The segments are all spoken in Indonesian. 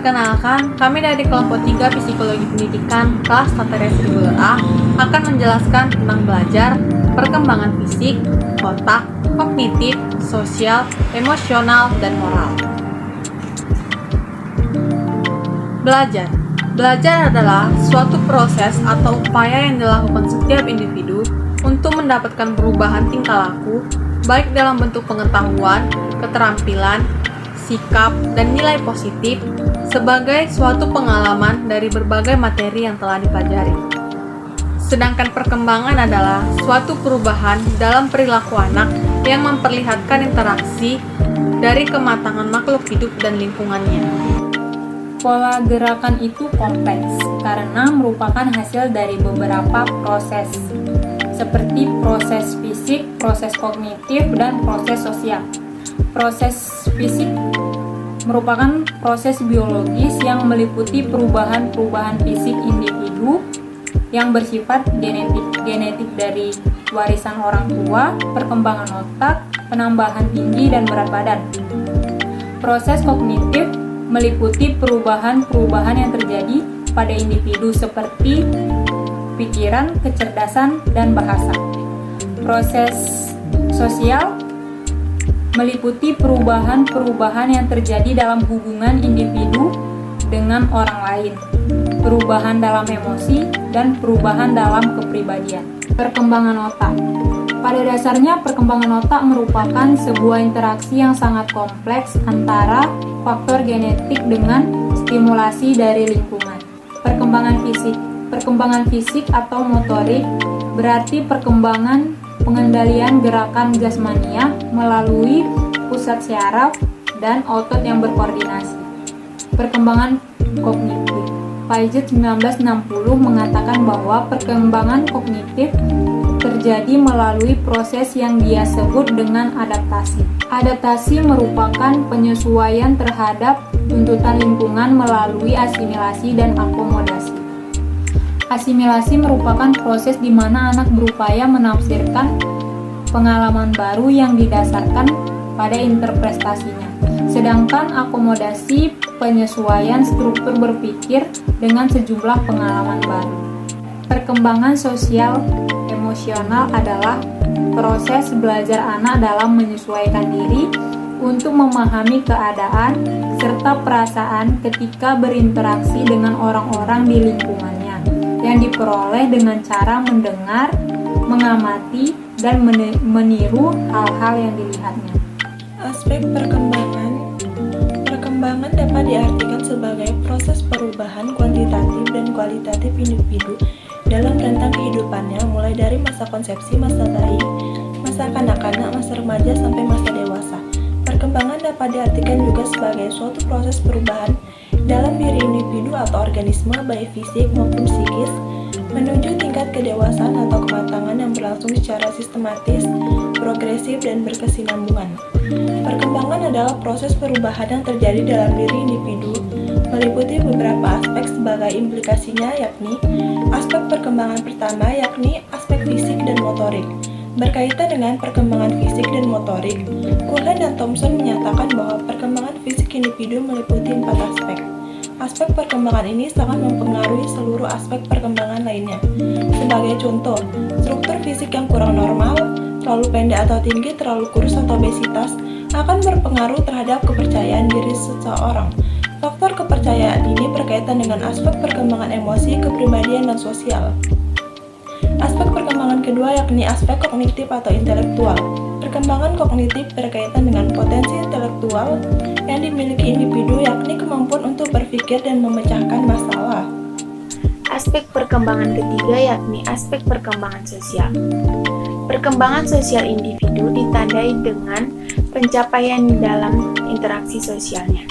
Perkenalkan, kami dari kelompok 3 Psikologi Pendidikan kelas Tata Rias Reguler A akan menjelaskan tentang belajar, perkembangan fisik, otak, kognitif, sosial, emosional, dan moral. Belajar adalah suatu proses atau upaya yang dilakukan setiap individu untuk mendapatkan perubahan tingkah laku, baik dalam bentuk pengetahuan, keterampilan, sikap, dan nilai positif sebagai suatu pengalaman dari berbagai materi yang telah dipelajari. Sedangkan perkembangan adalah suatu perubahan dalam perilaku anak yang memperlihatkan interaksi dari kematangan makhluk hidup dan lingkungannya. Pola gerakan itu kompleks karena merupakan hasil dari beberapa proses, seperti proses fisik, proses kognitif, dan proses sosial. Proses fisik merupakan proses biologis yang meliputi perubahan-perubahan fisik individu yang bersifat genetik dari warisan orang tua, perkembangan otak, penambahan tinggi dan berat badan. Proses kognitif meliputi perubahan-perubahan yang terjadi pada individu seperti pikiran, kecerdasan, dan bahasa. Proses sosial meliputi perubahan-perubahan yang terjadi dalam hubungan individu dengan orang lain, perubahan dalam emosi, dan perubahan dalam kepribadian. Perkembangan otak. Pada dasarnya, perkembangan otak merupakan sebuah interaksi yang sangat kompleks antara faktor genetik dengan stimulasi dari lingkungan. Perkembangan fisik atau motorik berarti perkembangan pengendalian gerakan jasmania melalui pusat syaraf dan otot yang berkoordinasi. Perkembangan kognitif. Piaget 1960 mengatakan bahwa perkembangan kognitif terjadi melalui proses yang dia sebut dengan adaptasi. Adaptasi merupakan penyesuaian terhadap tuntutan lingkungan melalui asimilasi dan akomodasi. Asimilasi merupakan proses di mana anak berupaya menafsirkan pengalaman baru yang didasarkan pada interpretasinya. Sedangkan akomodasi penyesuaian struktur berpikir dengan sejumlah pengalaman baru. Perkembangan sosial emosional adalah proses belajar anak dalam menyesuaikan diri untuk memahami keadaan serta perasaan ketika berinteraksi dengan orang-orang di lingkungannya, yang diperoleh dengan cara mendengar, mengamati, dan meniru hal-hal yang dilihatnya. Aspek Perkembangan dapat diartikan sebagai proses perubahan kuantitatif dan kualitatif individu dalam rentang kehidupannya, mulai dari masa konsepsi, masa bayi, masa kanak-kanak, masa remaja, sampai masa dewasa. Perkembangan dapat diartikan juga sebagai suatu proses perubahan dalam diri individu atau organisme, baik fisik maupun psikis, menuju tingkat kedewasaan atau kematangan yang berlangsung secara sistematis, progresif, dan berkesinambungan. Perkembangan adalah proses perubahan yang terjadi dalam diri individu, meliputi beberapa aspek sebagai implikasinya, yakni aspek perkembangan pertama, yakni aspek fisik dan motorik. Berkaitan dengan perkembangan fisik dan motorik, Cullen dan Thompson menyatakan bahwa perkembangan fisik individu meliputi 4 aspek. Aspek perkembangan ini sangat mempengaruhi seluruh aspek perkembangan lainnya. Sebagai contoh, struktur fisik yang kurang normal, terlalu pendek atau tinggi, terlalu kurus atau obesitas, akan berpengaruh terhadap kepercayaan diri seseorang. Faktor kepercayaan ini berkaitan dengan aspek perkembangan emosi, kepribadian, dan sosial. Aspek perkembangan kedua yakni aspek kognitif atau intelektual. Perkembangan kognitif berkaitan dengan potensi intelektual yang dimiliki individu, yakni kemampuan untuk berpikir dan memecahkan masalah. Aspek perkembangan ketiga yakni aspek perkembangan sosial. Perkembangan sosial individu ditandai dengan pencapaian dalam interaksi sosialnya.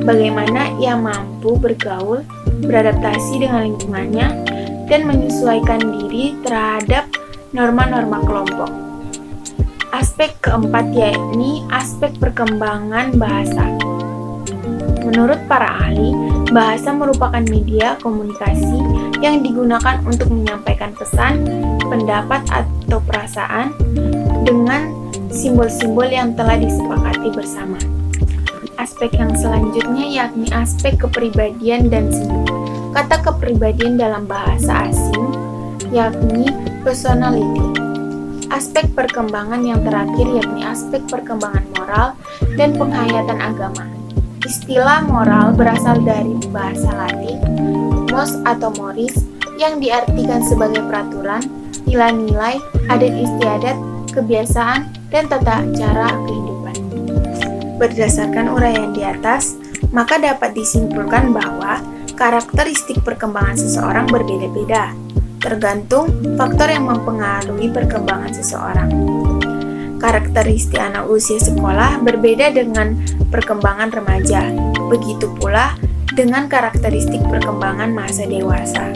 Bagaimana ia mampu bergaul, beradaptasi dengan lingkungannya, dan menyesuaikan diri terhadap norma-norma kelompok. Aspek keempat yakni aspek perkembangan bahasa. Menurut para ahli, bahasa merupakan media komunikasi yang digunakan untuk menyampaikan pesan, pendapat, atau perasaan dengan simbol-simbol yang telah disepakati bersama. aspek yang selanjutnya yakni aspek kepribadian dan seni. Kata kepribadian dalam bahasa asing yakni personality. Aspek perkembangan yang terakhir yakni aspek perkembangan moral dan penghayatan agama. Istilah moral berasal dari bahasa Latin mos atau moris yang diartikan sebagai peraturan, nilai-nilai, adat istiadat, kebiasaan, dan tata cara kehidupan. Berdasarkan uraian di atas, maka dapat disimpulkan bahwa karakteristik perkembangan seseorang berbeda-beda, tergantung faktor yang mempengaruhi perkembangan seseorang. Karakteristik anak usia sekolah berbeda dengan perkembangan remaja, begitu pula dengan karakteristik perkembangan masa dewasa.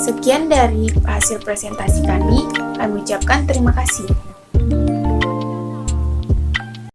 Sekian dari hasil presentasi kami ucapkan terima kasih.